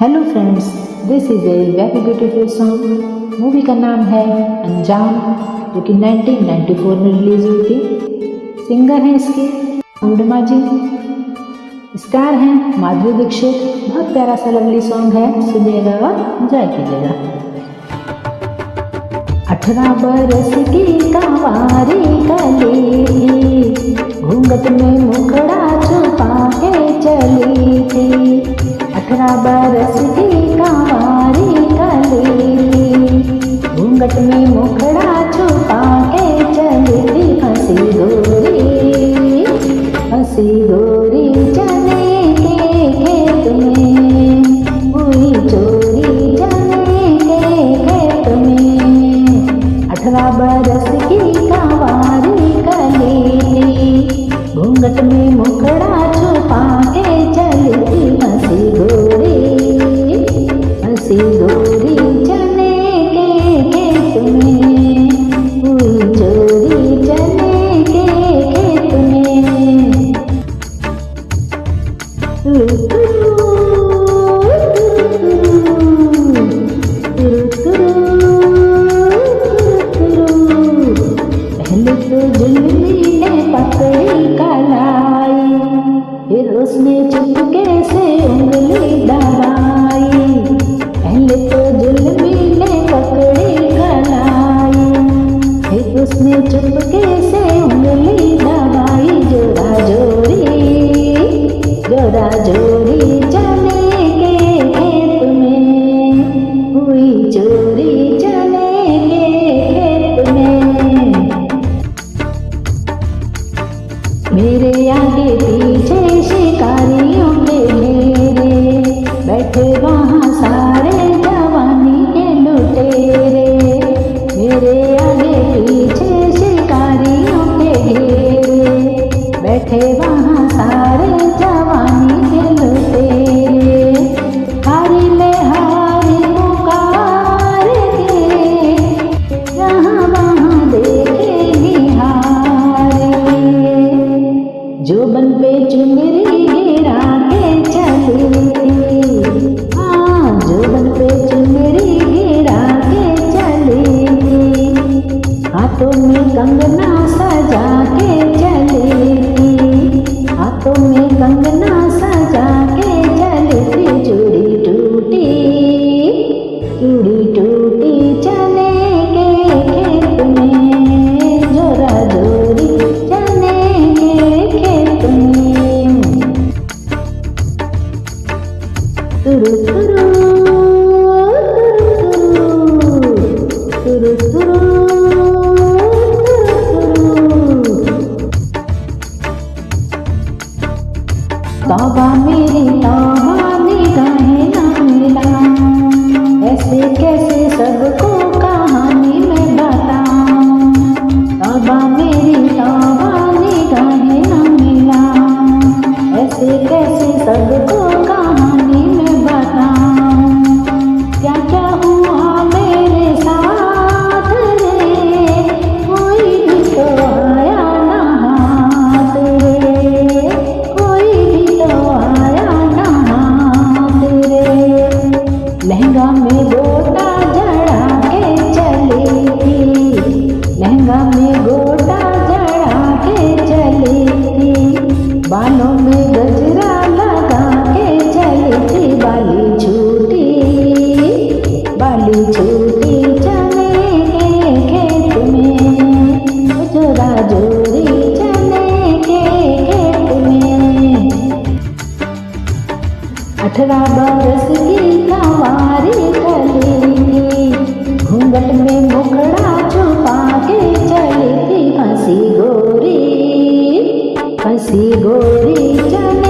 Hello friends, this is a very beautiful song. Movie का नाम है अंजाम, जो कि 1994 में रिलीज हुई थी। सिंगर हैं इसके पूर्णिमा जी, स्टार हैं माधुरी दीक्षित। बहुत प्यारा सा लवली सॉन्ग है, सुनिएगा और एंजॉय कीजिएगा। 18 बरस की कंवारी कली, घूंघट में मुखड़ा छुपा के चली थी। 18 बरस की कंवारी कली, घूंघट में मुखड़ा छुपा के चली थी। हंसी गोरी चने के खेत में, हुई चोरी चने के खेत में। 18 बरस की कंवारी कली, घूंघट में मुखड़ा छुपा के चली थी। हंसी गोरी चने के खेत में, हुई चोरी चने के खेत में। पहले तो जुल्मी ने पकड़ी कलाई, फिर उसने चुपके से उंगली दबाई। पहले तो जुल्मी ने पकड़ी कलाई, फिर उसने चुपके से उंगली दबाई। जोरा जोरी चने के खेत में, हुई चोरी चने के खेत में। मेरे आगे पीछे शिकारियों के घेरे, बैठे वहाँ सारे जवानी के लुटेरे। मेरे आगे पीछे शिकारियों के घेरे, बैठे वहाँ सारे जवानी के लुटेरे। हारी ले हारी पुकार के, जहाँ वहाँ देखे निहारे। जोबन पे चुनरी गिरा के चली थी, हाँ जोबन पे चुनरी गिरा के चली थी। हाथों में कंगना सजा के चली थी, हाथों में कंगना सजा के चली थी। चूड़ी टूटी चने के खेत में, जोरा जोरी चने के खेत में। तुरु तुरु तुरु तुरु तुरु। तौबा मेरी तौबा निगाहें ना मिला, ऐसे कैसे सबको कहानी में बताऊं। तौबा मेरी तौबा निगाहें ना मिला, ऐसे कैसे सबको कहानी में बताऊं। क्या क्या हुआ मेरे साथ रे, कोई भी तो आया ना हाथ रे, कोई भी तो आया ना हाथ रे। लहंगा में गोटा जड़ा के चली थी, लहंगा में गोटा जड़ा के चली थी। बालों में गजरा लगा के चली थी। बाली छूटी चने के खेत में, जोरा जोरी चने के खेत में। 18 बरस की कंवारी कली, घूंघट में मुखड़ा छुपा के चली थी। हंसी गोरी चने